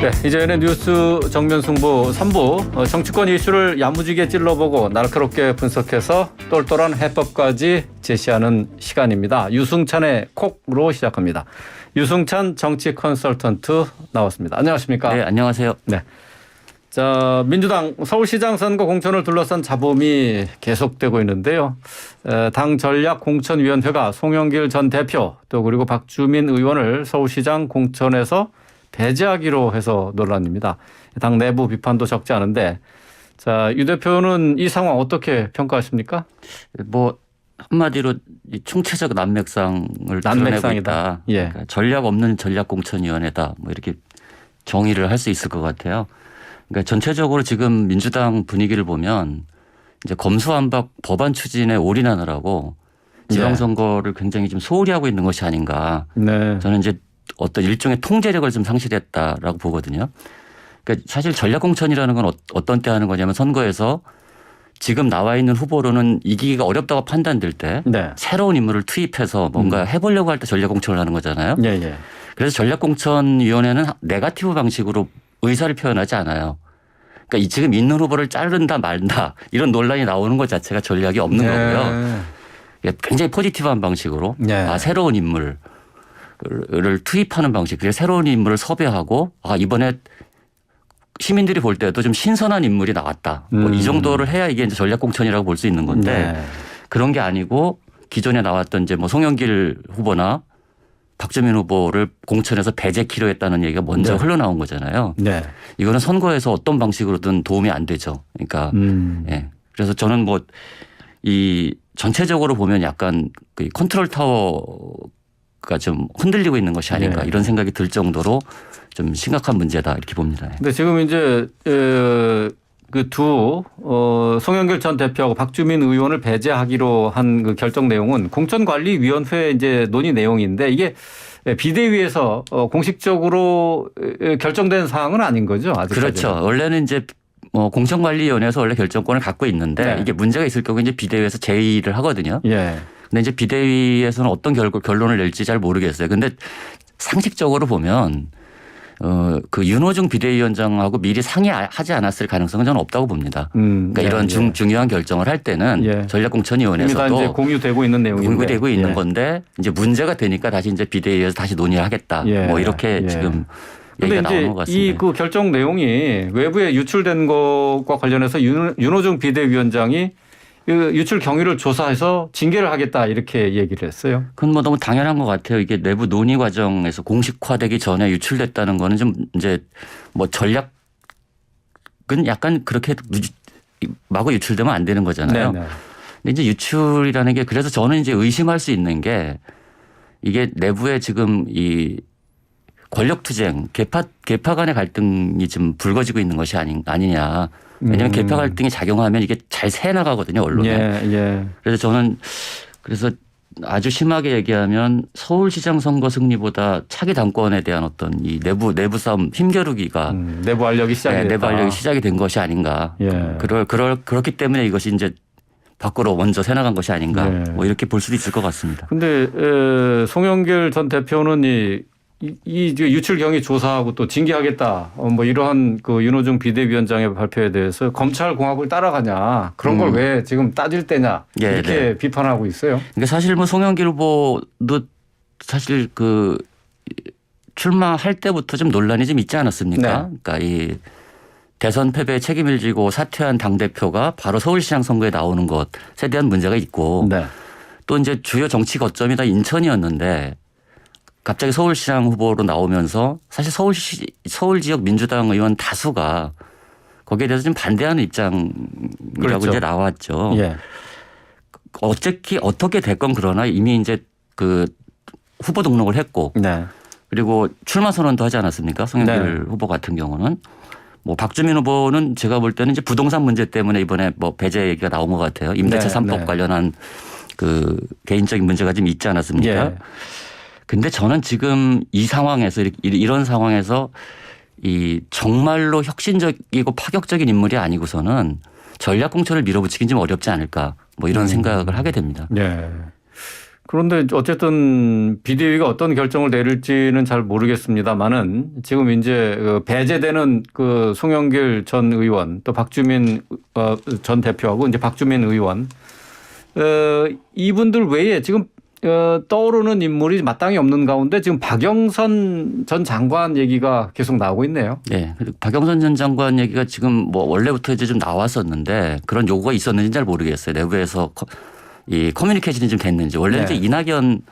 네, 이제는 뉴스 정면 승부 3부 정치권 이슈를 야무지게 찔러보고 날카롭게 분석해서 똘똘한 해법까지 제시하는 시간입니다. 유승찬의 콕으로 시작합니다. 유승찬 정치 컨설턴트 나왔습니다. 안녕하십니까? 네, 안녕하세요. 네. 자, 민주당 서울시장 선거 공천을 둘러싼 잡음이 계속되고 있는데요. 당 전략공천위원회가 송영길 전 대표 또 그리고 박주민 의원을 서울시장 공천에서 배제하기로 해서 논란입니다. 당 내부 비판도 적지 않은데, 자, 유 대표는 이 상황 어떻게 평가하십니까? 뭐 한마디로 이 총체적 난맥상을 드러내고 있다. 예. 그러니까 전략 없는 전략공천위원회다. 뭐 이렇게 정의를 할 수 있을 것 같아요. 그러니까 전체적으로 지금 민주당 분위기를 보면 이제 검수완박 법안 추진에 올인하느라고 지방선거를 굉장히 좀 소홀히 하고 있는 것이 아닌가. 네. 저는 이제 어떤 일종의 통제력을 좀 상실했다라고 보거든요. 그러니까 사실 전략공천이라는 건 어떤 때 하는 거냐면 선거에서 지금 나와 있는 후보로는 이기기가 어렵다고 판단될 때 네. 새로운 인물을 투입해서 뭔가 해보려고 할 때 전략공천을 하는 거잖아요. 예, 예. 그래서 전략공천위원회는 네거티브 방식으로 의사를 표현하지 않아요. 그러니까 지금 있는 후보를 자른다 말다 이런 논란이 나오는 것 자체가 전략이 없는 거고요. 굉장히 포지티브한 방식으로 새로운 인물을 투입하는 방식, 그래서 새로운 인물을 섭외하고 이번에 시민들이 볼 때도 좀 신선한 인물이 나왔다. 뭐 이 정도를 해야 이게 이제 전략공천이라고 볼 수 있는 건데 그런 게 아니고 기존에 나왔던 이제 뭐 송영길 후보나 박주민 후보를 공천에서 배제키로 했다는 얘기가 먼저 흘러나온 거잖아요. 네. 이거는 선거에서 어떤 방식으로든 도움이 안 되죠. 그러니까 예. 그래서 저는 뭐 이 전체적으로 보면 약간 그 컨트롤 타워가 좀 흔들리고 있는 것이 아닌가 이런 생각이 들 정도로 좀 심각한 문제다 이렇게 봅니다. 근데 지금 이제 그 송영길 전 대표하고 박주민 의원을 배제하기로 한 그 결정 내용은 공천관리위원회 이제 논의 내용인데 이게 비대위에서 공식적으로 결정된 사항은 아닌 거죠? 아직까지는. 그렇죠. 원래는 이제 공천관리위원회에서 원래 결정권을 갖고 있는데 이게 문제가 있을 경우에 이제 비대위에서 제의를 하거든요. 예. 근데 이제 비대위에서는 어떤 결론을 낼지 잘 모르겠어요. 근데 상식적으로 보면 그 윤호중 비대위원장하고 미리 상의하지 않았을 가능성은 저는 없다고 봅니다. 그러니까 이런 중요한 결정을 할 때는 전략공천위원회에서도 이제 공유되고 있는 내용인데 공유되고 있는 건데 이제 문제가 되니까 다시 이제 비대위에서 다시 논의를 하겠다. 뭐 이렇게 지금 얘기가 나오는 것 같습니다. 이 그 결정 내용이 외부에 유출된 것과 관련해서 윤호중 비대위원장이 유출 경위를 조사해서 징계를 하겠다 이렇게 얘기를 했어요. 그건 뭐 너무 당연한 것 같아요. 이게 내부 논의 과정에서 공식화되기 전에 유출됐다는 거는 좀 이제 뭐 전략은 약간 그렇게 마구 유출되면 안 되는 거잖아요. 네네. 근데 이제 유출이라는 게 그래서 저는 이제 의심할 수 있는 게 이게 내부에 지금 이 권력투쟁, 계파 간의 갈등이 지금 불거지고 있는 것이 아니냐. 왜냐하면 계파 갈등이 작용하면 이게 잘 새나가거든요, 언론에. 그래서 저는 그래서 아주 심하게 얘기하면 서울시장 선거 승리보다 차기 당권에 대한 어떤 이 내부 싸움 힘겨루기가 내부 알력이 시작이 됐다. 내부 알력이 시작이 된 것이 아닌가. 그렇기 때문에 이것이 이제 밖으로 먼저 새나간 것이 아닌가. 뭐 이렇게 볼 수도 있을 것 같습니다. 그런데 송영길 전 대표는 이 유출 경위 조사하고 또 징계하겠다. 뭐 이러한 그 윤호중 비대위원장의 발표에 대해서 검찰 공학을 따라가냐. 그런 걸 왜 지금 따질 때냐. 이렇게 비판하고 있어요. 그러니까 사실 뭐 송영길 후보도 사실 그 출마할 때부터 좀 논란이 좀 있지 않았습니까? 그러니까 이 대선 패배에 책임을 지고 사퇴한 당대표가 바로 서울시장 선거에 나오는 것에 대한 문제가 있고 또 이제 주요 정치 거점이 다 인천이었는데 갑자기 서울시장 후보로 나오면서 사실 서울 지역 민주당 의원 다수가 거기에 대해서 좀 반대하는 입장이라고 이제 나왔죠. 어떻게 됐건 그러나 이미 이제 그 후보 등록을 했고 그리고 출마 선언도 하지 않았습니까? 송영길 후보 같은 경우는 뭐 박주민 후보는 제가 볼 때는 이제 부동산 문제 때문에 이번에 뭐 배제 얘기가 나온 것 같아요. 임대차 3법 관련한 그 개인적인 문제가 좀 있지 않았습니까? 근데 저는 지금 이 상황에서 이런 상황에서 이 정말로 혁신적이고 파격적인 인물이 아니고서는 전략 공천을 밀어붙이긴 좀 어렵지 않을까 뭐 이런 생각을 하게 됩니다. 그런데 어쨌든 비대위가 어떤 결정을 내릴지는 잘 모르겠습니다만은 지금 이제 그 배제되는 그 송영길 전 의원 또 박주민 전 대표하고 이제 박주민 의원 이분들 외에 지금 떠오르는 인물이 마땅히 없는 가운데 지금 박영선 전 장관 얘기가 계속 나오고 있네요. 네. 박영선 전 장관 얘기가 지금 뭐 원래부터 이제 좀 나왔었는데 그런 요구가 있었는지 잘 모르겠어요. 내부에서 이 커뮤니케이션이 좀 됐는지. 원래 이제 이낙연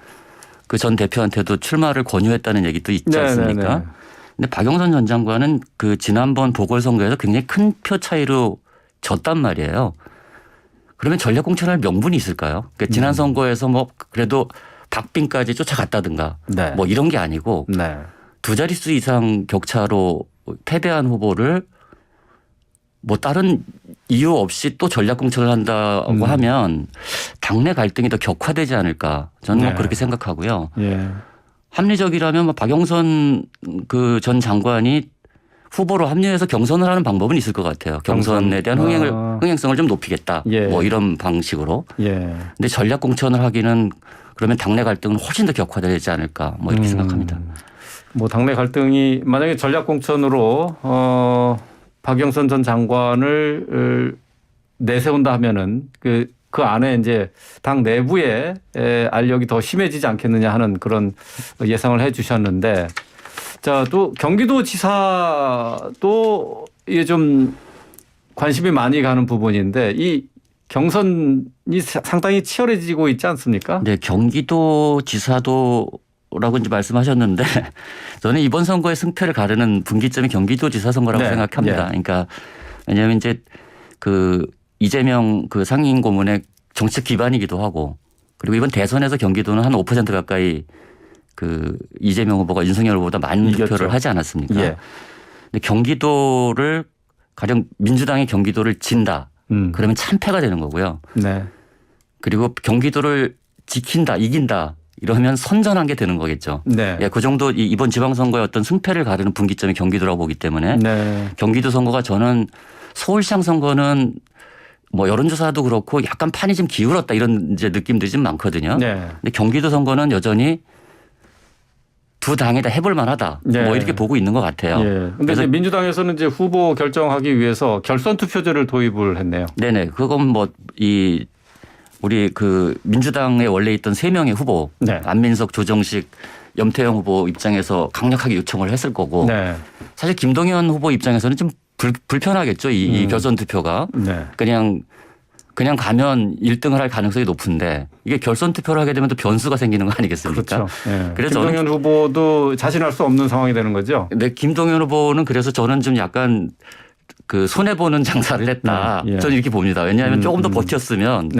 그 전 대표한테도 출마를 권유했다는 얘기도 있지 않습니까? 근데 박영선 전 장관은 그 지난번 보궐선거에서 굉장히 큰 표 차이로 졌단 말이에요. 그러면 전략공천할 명분이 있을까요? 그러니까 지난 선거에서 뭐 그래도 박빙까지 쫓아갔다든가 뭐 이런 게 아니고 두 자릿수 이상 격차로 패배한 후보를 뭐 다른 이유 없이 또 전략공천을 한다고 하면 당내 갈등이 더 격화되지 않을까 저는 뭐 그렇게 생각하고요. 합리적이라면 뭐 박영선 그 전 장관이 후보로 합류해서 경선을 하는 방법은 있을 것 같아요. 경선에 대한 흥행성을 좀 높이겠다. 뭐 이런 방식으로. 근데 전략 공천을 하기는 그러면 당내 갈등은 훨씬 더 격화되지 않을까 뭐 이렇게 생각합니다. 뭐 당내 갈등이 만약에 전략 공천으로 박영선 전 장관을 내세운다 하면은 그 안에 이제 당 내부에 알력이 더 심해지지 않겠느냐 하는 그런 예상을 해 주셨는데 자, 또 경기도지사도 이게 좀 관심이 많이 가는 부분인데 이 경선이 상당히 치열해지고 있지 않습니까? 네, 경기도지사도라고 이제 말씀하셨는데 저는 이번 선거의 승패를 가르는 분기점이 경기도지사 선거라고 생각합니다. 그러니까 왜냐하면 이제 그 이재명 그 상임 고문의 정치적 기반이기도 하고 그리고 이번 대선에서 경기도는 한 5% 가까이 그 이재명 후보가 윤석열 후보보다 많은 득표를 하지 않았습니까? 근데 경기도를 가령 민주당이 경기도를 진다. 그러면 참패가 되는 거고요. 그리고 경기도를 지킨다, 이긴다. 이러면 선전한 게 되는 거겠죠. 그 정도 이번 지방선거의 어떤 승패를 가르는 분기점이 경기도라고 보기 때문에 경기도 선거가 저는 서울시장 선거는 뭐 여론조사도 그렇고 약간 판이 좀 기울었다 이런 이제 느낌들이 좀 많거든요. 근데 경기도 선거는 여전히 두 당이 다 해볼 만하다. 뭐 이렇게 보고 있는 것 같아요. 그런데 이제 민주당에서는 이제 후보 결정하기 위해서 결선 투표제를 도입을 했네요. 네네. 그건 뭐 우리 그 민주당에 원래 있던 3명의 후보 안민석, 조정식, 염태영 후보 입장에서 강력하게 요청을 했을 거고 사실 김동연 후보 입장에서는 좀 불편하겠죠. 이 결선 투표가. 그냥 가면 1등을 할 가능성이 높은데 이게 결선 투표를 하게 되면 또 변수가 생기는 거 아니겠습니까? 그렇죠. 그래서 김동연 후보도 자신할 수 없는 상황이 되는 거죠. 네, 김동연 후보는 그래서 저는 좀 약간 그 손해보는 장사를 했다. 저는 이렇게 봅니다. 왜냐하면 조금 더 버텼으면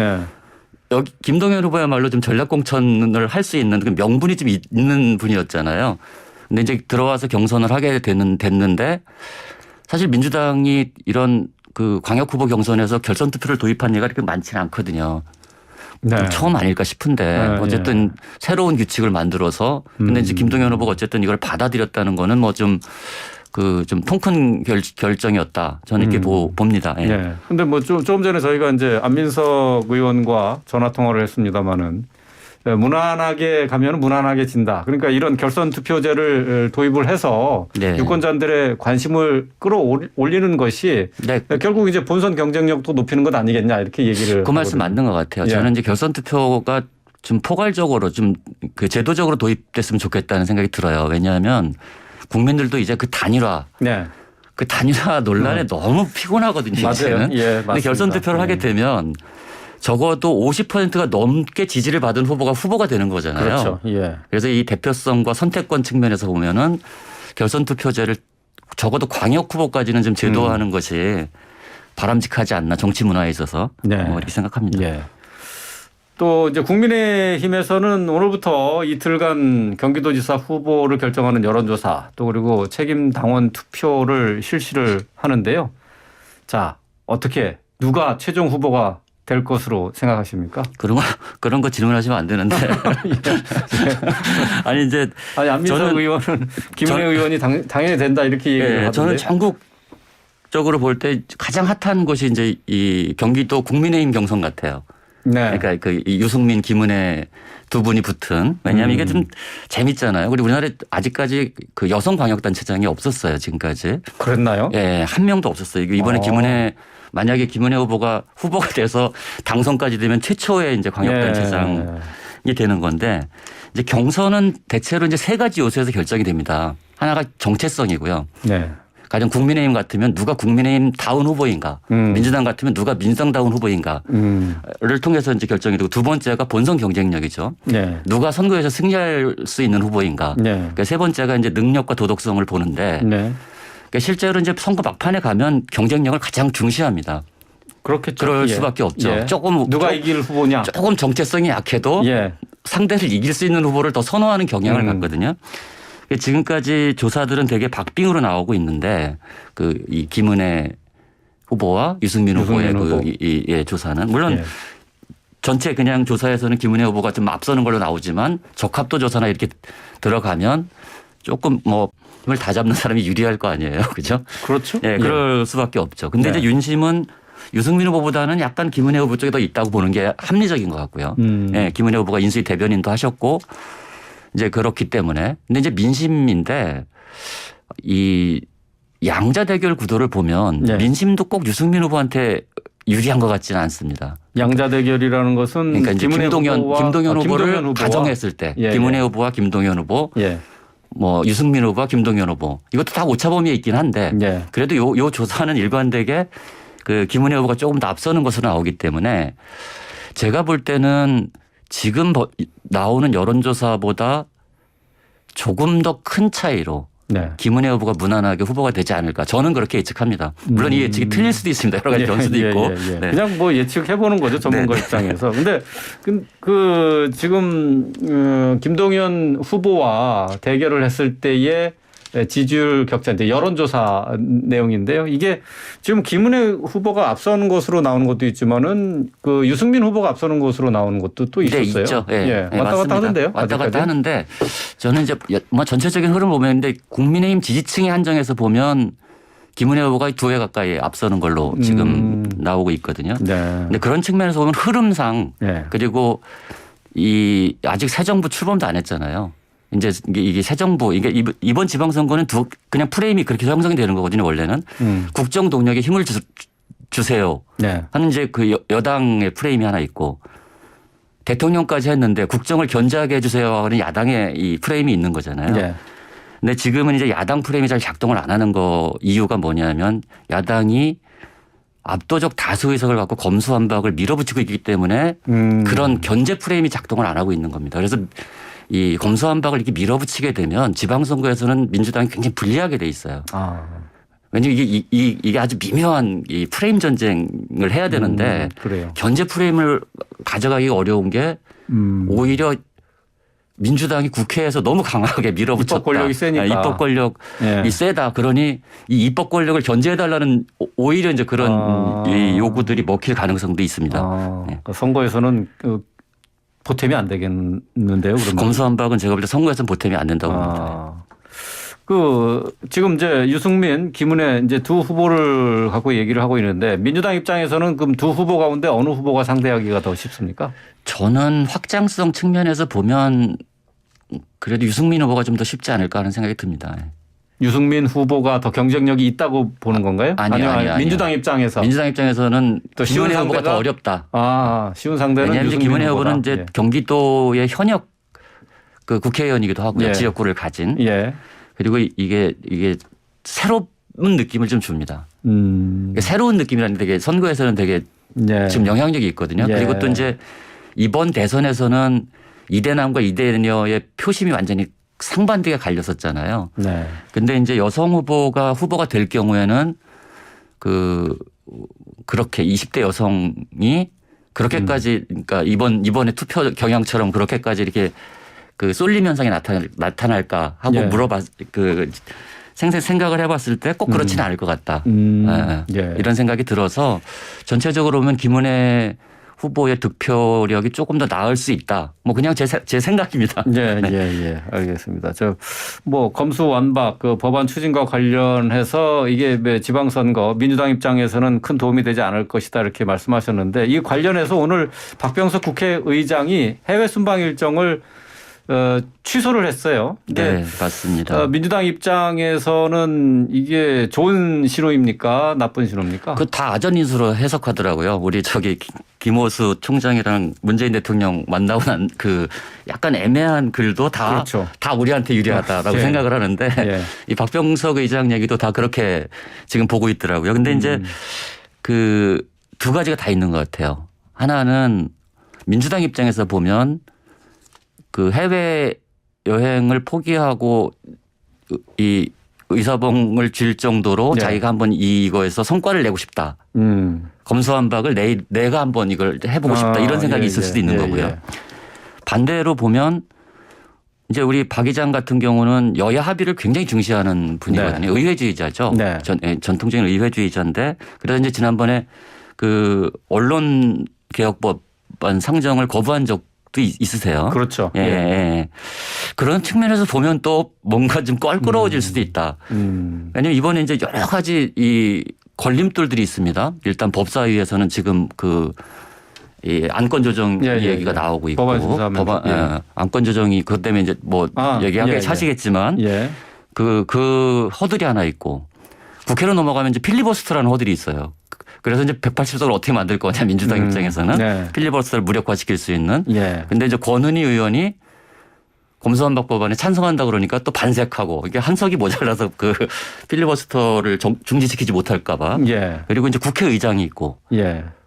여기 김동연 후보야말로 좀 전략 공천을 할 수 있는 그 명분이 좀 있는 분이었잖아요. 근데 이제 들어와서 경선을 하게 됐는데 사실 민주당이 이런 그 광역 후보 경선에서 결선 투표를 도입한 예가 그렇게 많지는 않거든요. 처음 아닐까 싶은데 어쨌든 새로운 규칙을 만들어서 근데 이제 김동연 후보가 어쨌든 이걸 받아들였다는 거는 뭐 좀 좀 통큰 결정이었다. 저는 이렇게 봅니다. 근데 뭐 조금 전에 저희가 이제 안민석 의원과 전화 통화를 했습니다마는 무난하게 가면 무난하게 진다. 그러니까 이런 결선 투표제를 도입을 해서 유권자들의 관심을 끌어올리는 것이 결국 이제 본선 경쟁력도 높이는 것 아니겠냐 이렇게 얘기를. 그 말씀 맞는 것 같아요. 저는 이제 결선 투표가 좀 포괄적으로 좀 그 제도적으로 도입됐으면 좋겠다는 생각이 들어요. 왜냐하면 국민들도 이제 그 단일화. 그 단일화 논란에 너무 피곤하거든요. 맞아요. 근데 결선 투표를 하게 되면 적어도 50%가 넘게 지지를 받은 후보가 되는 거잖아요. 그렇죠. 그래서 이 대표성과 선택권 측면에서 보면은 결선 투표제를 적어도 광역 후보까지는 좀 제도화하는 것이 바람직하지 않나 정치 문화에 있어서 뭐 이렇게 생각합니다. 또 이제 국민의힘에서는 오늘부터 이틀간 경기도지사 후보를 결정하는 여론조사 또 그리고 책임 당원 투표를 실시를 하는데요. 자, 어떻게 누가 최종 후보가 될 것으로 생각하십니까? 그런 거 질문하시면 안 되는데. 아니 이제 안민석 의원은 김은혜 의원이 당연히 된다 이렇게 얘기를 하던데. 저는 전국적으로 볼 때 가장 핫한 곳이 이제 이 경기도 국민의힘 경선 같아요. 네. 그러니까 이 유승민, 김은혜 두 분이 붙은 왜냐하면 이게 좀 재밌잖아요. 우리 우리나라에 아직까지 그 여성 광역단체장이 없었어요. 지금까지. 그랬나요? 예, 한 명도 없었어요. 이번에 김은혜 만약에 김은혜 후보가 돼서 당선까지 되면 최초의 이제 광역단체장이 되는 건데 이제 경선은 대체로 이제 세 가지 요소에서 결정이 됩니다. 하나가 정체성이고요. 네. 가령 국민의힘 같으면 누가 국민의힘 다운 후보인가, 민주당 같으면 누가 민주당 다운 후보인가를 통해서 이제 결정이 되고 두 번째가 본선 경쟁력이죠. 네. 누가 선거에서 승리할 수 있는 후보인가. 네. 그러니까 세 번째가 이제 능력과 도덕성을 보는데 네. 그러니까 실제로 이제 선거 막판에 가면 경쟁력을 가장 중시합니다. 그렇겠죠. 그럴 예. 수밖에 없죠. 예. 조금 누가 이길 후보냐? 조금 정체성이 약해도 예. 상대를 이길 수 있는 후보를 더 선호하는 경향을 갖거든요. 지금까지 조사들은 되게 박빙으로 나오고 있는데 이 김은혜 후보와 유승민 후보의 후보. 예, 조사는 물론 예. 전체 그냥 조사에서는 김은혜 후보가 좀 앞서는 걸로 나오지만 적합도 조사나 이렇게 들어가면 조금 뭐 힘을 다 잡는 사람이 유리할 거 아니에요. 그죠? 그렇죠. 예, 그럴 수밖에 없죠. 근데 네. 이제 윤심은 유승민 후보보다는 약간 김은혜 후보 쪽에 더 있다고 보는 게 합리적인 것 같고요. 예, 김은혜 후보가 인수위 대변인도 하셨고 이제 그렇기 때문에. 근데 이제 민심인데 이 양자 대결 구도를 보면 네. 민심도 꼭 유승민 후보한테 유리한 것 같지는 않습니다. 양자 대결이라는 것은 그러니까 이제 김동연 후보를 후보와 가정했을 때 예, 김은혜 예. 후보와 김동연 후보 예. 뭐 유승민 후보와 김동연 후보 이것도 다 오차범위에 있긴 한데 예. 그래도 요 조사는 일관되게 그 김은혜 후보가 조금 더 앞서는 것으로 나오기 때문에 제가 볼 때는 지금 나오는 여론조사보다 조금 더 큰 차이로 네. 김은혜 후보가 무난하게 후보가 되지 않을까. 저는 그렇게 예측합니다. 물론 이 예측이 틀릴 수도 있습니다. 여러 가지 변수도 있고. 네. 그냥 뭐 예측해 보는 거죠. 전문가 입장에서. 근데 그 지금 김동연 후보와 대결을 했을 때의 지지율 격차 이제 여론조사 내용인데요. 이게 지금 김은혜 후보가 앞서는 것으로 나오는 것도 있지만은 그 유승민 후보가 앞서는 것으로 나오는 것도 또 있었어요. 네, 있죠. 예. 예. 네, 왔다 갔다 맞습니다. 하던데요. 왔다 갔다 아직까지? 하는데 저는 이제 뭐 전체적인 흐름 보면 근데 국민의힘 지지층의 한정에서 보면 김은혜 후보가 2회 가까이 앞서는 걸로 지금 나오고 있거든요. 네. 근데 그런 측면에서 보면 흐름상 네. 그리고 아직 새 정부 출범도 안 했잖아요. 이제 이게 새 정부 이게 이번 지방선거는 그냥 프레임이 그렇게 형성이 되는 거거든요. 원래는 국정 동력에 힘을 주세요 네. 하는 이제 그 여당의 프레임이 하나 있고 대통령까지 했는데 국정을 견제하게 해주세요 하는 야당의 이 프레임이 있는 거잖아요. 네. 근데 지금은 이제 야당 프레임이 잘 작동을 안 하는 이유가 뭐냐면 야당이 압도적 다수 의석을 갖고 검수완박을 밀어붙이고 있기 때문에 그런 견제 프레임이 작동을 안 하고 있는 겁니다. 그래서 이 검수완박을 이렇게 밀어붙이게 되면 지방선거에서는 민주당이 굉장히 불리하게 돼 있어요. 아. 왜냐하면 이게 아주 미묘한 이 프레임 전쟁을 해야 되는데 그래요. 견제 프레임을 가져가기가 어려운 게 오히려 민주당이 국회에서 너무 강하게 밀어붙였다. 입법 권력이 세니까. 입법 권력이 예. 세다. 그러니 이 입법 권력을 견제해달라는 오히려 이제 그런 이 요구들이 먹힐 가능성도 있습니다. 네. 선거에서는 보탬이 안 되겠는데요. 그러면. 검수완박은 제가 볼 때 선거에서는 보탬이 안 된다고 봅니다. 지금 이제 유승민, 김은혜 이제 두 후보를 갖고 얘기를 하고 있는데 민주당 입장에서는 그럼 두 후보 가운데 어느 후보가 상대하기가 더 쉽습니까? 저는 확장성 측면에서 보면 그래도 유승민 후보가 좀 더 쉽지 않을까 하는 생각이 듭니다. 유승민 후보가 더 경쟁력이 있다고 보는 건가요? 아니요. 민주당 입장에서. 민주당 입장에서는 또 쉬운 김은혜 후보가 상대가? 더 어렵다. 쉬운 상대는 왜냐하면 유승민 김은혜 후보다. 후보는 이제 예. 경기도의 현역 그 국회의원이기도 하고요. 예. 지역구를 가진. 예. 그리고 이게 새로운 느낌을 좀 줍니다. 새로운 느낌이라는 게 되게 선거에서는 되게 예. 지금 영향력이 있거든요. 예. 그리고 또 이제 이번 대선에서는 이대남과 이대녀의 표심이 완전히 상반되게 갈렸었잖아요. 네. 근데 이제 여성 후보가 될 경우에는 그렇게 20대 여성이 그렇게까지 그러니까 이번에 투표 경향처럼 그렇게까지 이렇게 그 쏠림 현상이 나타날까 하고 예. 생각을 해봤을 때 꼭 그렇지는 않을 것 같다. 예. 이런 생각이 들어서 전체적으로 보면 김은혜 후보의 득표력이 조금 더 나을 수 있다. 뭐 그냥 제 생각입니다. 예, 네. 예, 알겠습니다. 뭐 검수완박 그 법안 추진과 관련해서 이게 지방선거 민주당 입장에서는 큰 도움이 되지 않을 것이다 이렇게 말씀하셨는데 이 관련해서 오늘 박병석 국회의장이 해외 순방 일정을 취소를 했어요. 네, 맞습니다. 민주당 입장에서는 이게 좋은 신호입니까? 나쁜 신호입니까? 그 다 아전인수로 해석하더라고요. 우리 김호수 총장이랑 문재인 대통령 만나고 난 그 약간 애매한 글도 다 그렇죠. 우리한테 유리하다라고 예. 생각을 하는데 예. 이 박병석 의장 얘기도 다 그렇게 지금 보고 있더라고요. 근데 이제 그 두 가지가 다 있는 것 같아요. 하나는 민주당 입장에서 보면 그 해외 여행을 포기하고 이 의사봉을 줄 정도로 네. 자기가 한번 이거에서 성과를 내고 싶다. 검수완박을 내가 한번 이걸 해보고 싶다. 이런 생각이 있을 수도 있는 거고요. 반대로 보면 이제 우리 박 의장 같은 경우는 여야 합의를 굉장히 중시하는 분이거든요. 네. 의회주의자죠. 네. 전통적인 의회주의자인데 그래서 이제 지난번에 그 언론개혁법안 상정을 거부한 적도 있으세요. 그렇죠. 예. 그런 측면에서 보면 또 뭔가 좀 껄끄러워질 수도 있다. 왜냐하면 이번에 이제 여러 가지 이 걸림돌들이 있습니다. 일단 법사위에서는 지금 이 안건 조정 얘기가 나오고 있고 법안 안건 조정이 그것 때문에 이제 뭐 얘기하기 사시겠지만 그 허들이 하나 있고 국회로 넘어가면 이제 필리버스터라는 허들이 있어요. 그래서 이제 180도를 어떻게 만들 거냐 민주당 입장에서는 필리버스터를 무력화시킬 수 있는. 근데 이제 권은희 의원이 검수완박 법안에 찬성한다 그러니까 또 반색하고 이게 한석이 모자라서 그 필리버스터를 중지시키지 못할까 봐. 그리고 이제 국회의장이 있고.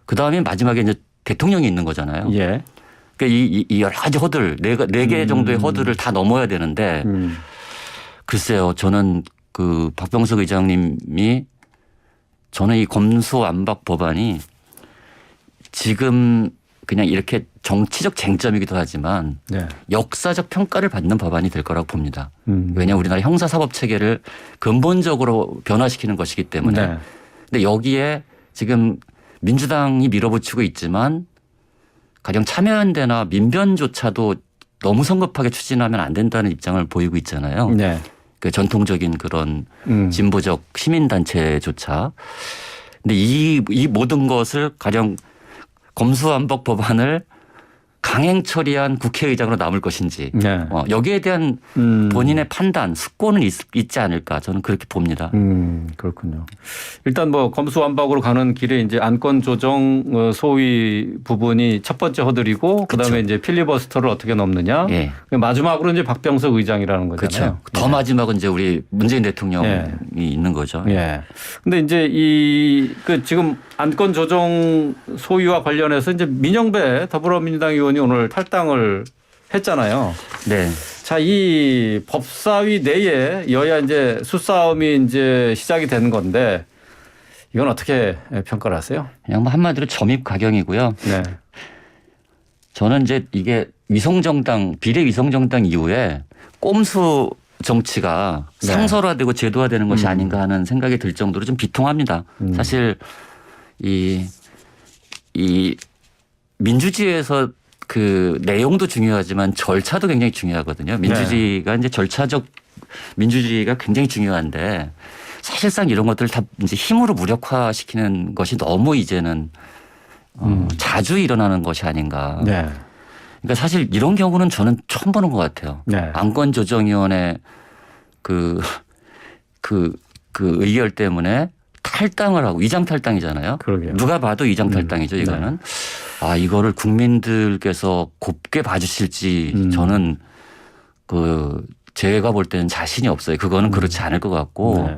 그 다음에 마지막에 이제 대통령이 있는 거잖아요. 그러니까 이 여러 가지 허들, 네 개 정도의 허들을 다 넘어야 되는데 글쎄요, 저는 그 박병석 의장님이 저는 이 검수완박 법안이 지금 그냥 이렇게 정치적 쟁점이기도 하지만 역사적 평가를 받는 법안이 될 거라고 봅니다. 왜냐하면 우리나라 형사사법 체계를 근본적으로 변화시키는 것이기 때문에. 근데 여기에 지금 민주당이 밀어붙이고 있지만 가령 참여연대나 민변조차도 너무 성급하게 추진하면 안 된다는 입장을 보이고 있잖아요. 그 전통적인 그런 진보적 시민단체조차. 근데 이 모든 것을 가령 검수완박 법안을 강행 처리한 국회의장으로 남을 것인지 여기에 대한 본인의 판단, 숙고는 있지 않을까 저는 그렇게 봅니다. 그렇군요. 일단 뭐 검수완박으로 가는 길에 이제 안건 조정 소위 부분이 첫 번째 허들이고 그다음에 이제 필리버스터를 어떻게 넘느냐. 마지막으로 이제 박병석 의장이라는 거잖아요. 그렇죠. 더 마지막은 이제 우리 문재인 대통령이 있는 거죠. 근데 이제 그 지금 안건 조정 소위와 관련해서 이제 민영배 더불어민주당 의원이 오늘 탈당을 했잖아요. 자, 이 법사위 내에 여야 이제 수싸움이 이제 시작이 되는 건데 이건 어떻게 평가를 하세요? 그냥 뭐 한마디로 점입가경이고요. 저는 이제 이게 위성정당, 비례위성정당 이후에 꼼수 정치가 상설화되고 제도화되는 것이 아닌가 하는 생각이 들 정도로 좀 비통합니다. 사실 이 민주주의에서 그 내용도 중요하지만 절차도 굉장히 중요하거든요. 민주주의가 이제 절차적 민주주의가 굉장히 중요한데 사실상 이런 것들을 다 이제 힘으로 무력화시키는 것이 너무 이제는 자주 일어나는 것이 아닌가. 그러니까 사실 이런 경우는 저는 처음 보는 것 같아요. 안건조정위원회 그 의결 때문에 탈당을 하고 위장 탈당이잖아요. 누가 봐도 위장 탈당이죠. 이거는. 이거를 국민들께서 곱게 봐주실지 저는 제가 볼 때는 자신이 없어요. 그거는 그렇지 않을 것 같고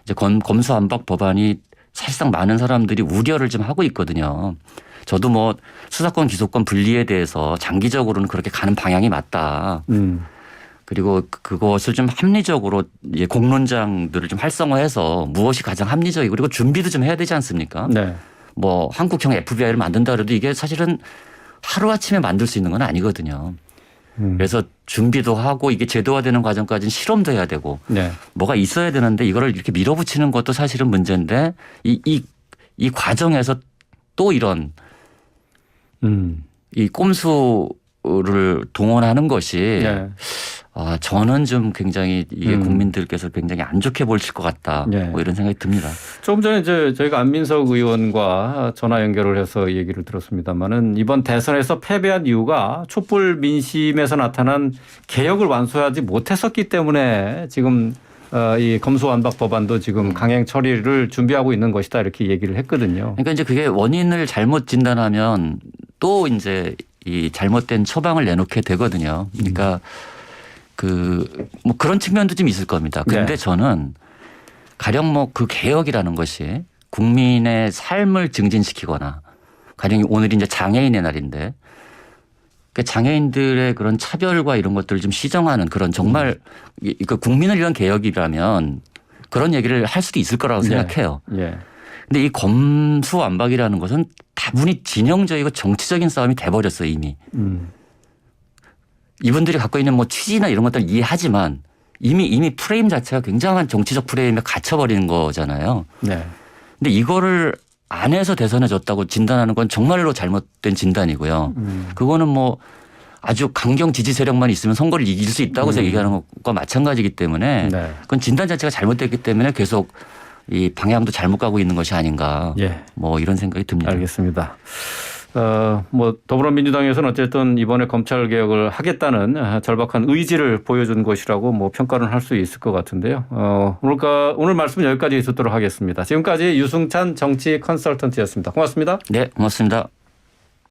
이제 검수완박 법안이 사실상 많은 사람들이 우려를 좀 하고 있거든요. 저도 뭐 수사권 기소권 분리에 대해서 장기적으로는 그렇게 가는 방향이 맞다. 그리고 그것을 좀 합리적으로 이제 공론장들을 좀 활성화해서 무엇이 가장 합리적이고 그리고 준비도 좀 해야 되지 않습니까? 뭐 한국형 FBI를 만든다 그래도 이게 사실은 하루아침에 만들 수 있는 건 아니거든요. 그래서 준비도 하고 이게 제도화되는 과정까지는 실험도 해야 되고 뭐가 있어야 되는데 이거를 이렇게 밀어붙이는 것도 사실은 문제인데 이 과정에서 또 이런 이 꼼수를 동원하는 것이 예. 저는 좀 굉장히 이게 음. 국민들께서 굉장히 안 좋게 보실 것 같다. 예. 뭐 이런 생각이 듭니다. 조금 전에 이제 저희가 안민석 의원과 전화 연결을 해서 얘기를 들었습니다만은 이번 대선에서 패배한 이유가 촛불 민심에서 나타난 개혁을 완수하지 못했었기 때문에 지금 이 검수완박 법안도 지금 강행 처리를 준비하고 있는 것이다 이렇게 얘기를 했거든요. 그러니까 이제 그게 원인을 잘못 진단하면 또 이제 이 잘못된 처방을 내놓게 되거든요. 그러니까 뭐 그런 측면도 좀 있을 겁니다. 그런데 네. 저는 가령 뭐 그 개혁이라는 것이 국민의 삶을 증진시키거나 가령 오늘이 이제 장애인의 날인데 그러니까 장애인들의 그런 차별과 이런 것들을 좀 시정하는 그런 정말 그 국민을 위한 개혁이라면 그런 얘기를 할 수도 있을 거라고 생각해요. 예. 근데 이 검수완박이라는 것은 다분히 진영적이고 정치적인 싸움이 돼버렸어요 이미. 이분들이 갖고 있는 뭐 취지나 이런 것들을 이해하지만 이미 프레임 자체가 굉장한 정치적 프레임에 갇혀버리는 거잖아요. 네. 근데 이거를 안에서 대선에 졌다고 진단하는 건 정말로 잘못된 진단이고요. 그거는 뭐 아주 강경 지지 세력만 있으면 선거를 이길 수 있다고 얘기하는 것과 마찬가지이기 때문에 네. 그건 진단 자체가 잘못됐기 때문에 계속 이 방향도 잘못 가고 있는 것이 아닌가. 예. 뭐 이런 생각이 듭니다. 알겠습니다. 뭐 더불어민주당에서는 어쨌든 이번에 검찰 개혁을 하겠다는 절박한 의지를 보여준 것이라고 뭐 평가를 할 수 있을 것 같은데요. 오늘 말씀 여기까지 듣도록 하겠습니다. 지금까지 유승찬 정치 컨설턴트였습니다. 고맙습니다. 네, 고맙습니다.